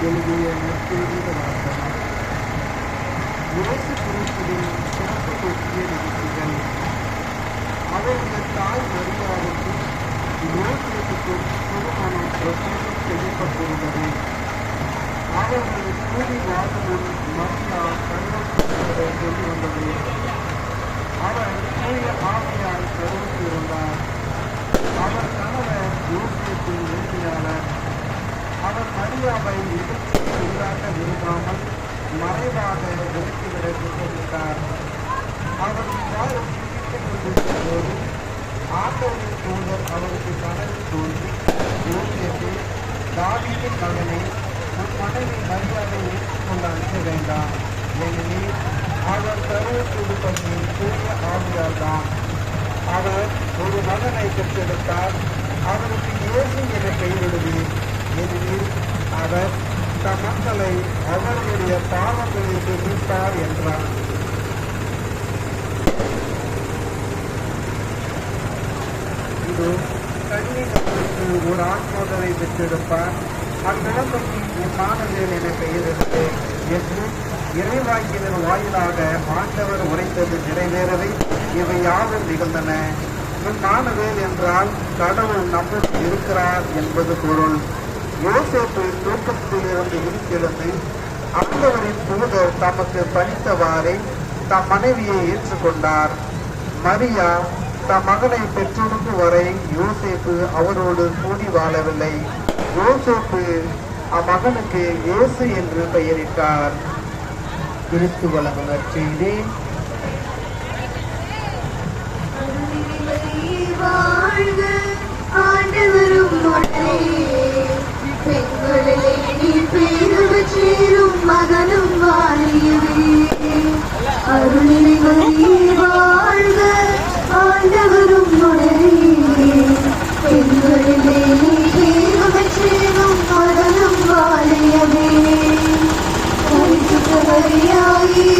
எழுதிய நற்செய்தியில வாசகம். இயேசு கிறிஸ்துவின் சிறப்பு பற்றிய நிகழ்ச்சிகள். அவருடைய தாய் மரியாதைக்கு யோசேப்புக்கும் திருமணம் பிரசன்னம் செய்யப்பட்டிருந்தது. அவர்கள் கூடி வாசலும் மரியா கருவறை கொண்டு வந்தது. அவர் தூய ஆவியால் கருவுற்றிருந்தார். அவர் கணவர் யோசேப்பு உறுதியாளர். அவர் மரியாவை நிகழ்ச்சியை உண்டாக்க விரும்பாமல் மறைவாக விலக்கிவிட திட்டமிட்டார். அவர் இவ்வாறு சிந்தித்துக் கொண்டிருந்த போது ஆண்டவரின் தூதர் அவருக்கு கனவில் தோன்றி, யோசேப்பு, தாவீதின் மகனே, உன் மனைவி மரியாதை ஏற்றுக்கொள்ள அனுப்ப வேண்டாம். ஏனெனில் அவர் கருவுற்றிருப்பது தூய ஆவியால் தான். அவர் ஒரு மகனை பெற்றெடுத்தார். அவருக்கு இயேசு என பெயரிடுவீர். ஏனெனில் அவர் தம் மக்களை அவர்களுடைய பாவங்களுக்கு மீட்பார் என்றார். இது கன்னிகளுக்கு ஒரு ஆண்மோதலை பெற்றெடுப்பார். அக்குழந்தைக்கு இம்மானுவேல் என பெயரிடுவது என்று இறைவாக்கினர் வாயிலாக ஆண்டவர் உரைத்தது நிறைவேறவே இவை யாவும் நிகழ்ந்தன. இம்மானுவேல் என்றால் கடவுள் நம்முடன் இருக்கிறார் என்பது பொருள். யோசேப்பு தூக்கத்திலிருந்து விழித்தெழுந்து ஆண்டவரின் தூதர் தமக்கு பணித்தவாறே தம் மனைவியை ஏற்றுக்கொண்டார். மரியா தம் மகனை பெற்றெடுக்கும் வரை யோசேப்பு அவரோடு கூடி வாழவில்லை. யோசேப்பு அம்மகனுக்கு இயேசு என்று பெயரிட்டார். கிறிஸ்து வழங்கும் நற்செய்தி. மகனும் வாழியவே அருளினை வாழ்க, ஆண்டவரும் பெண்களிலே பேரும் மகனும் வாழியவே. பரிசுத்த மரியாயே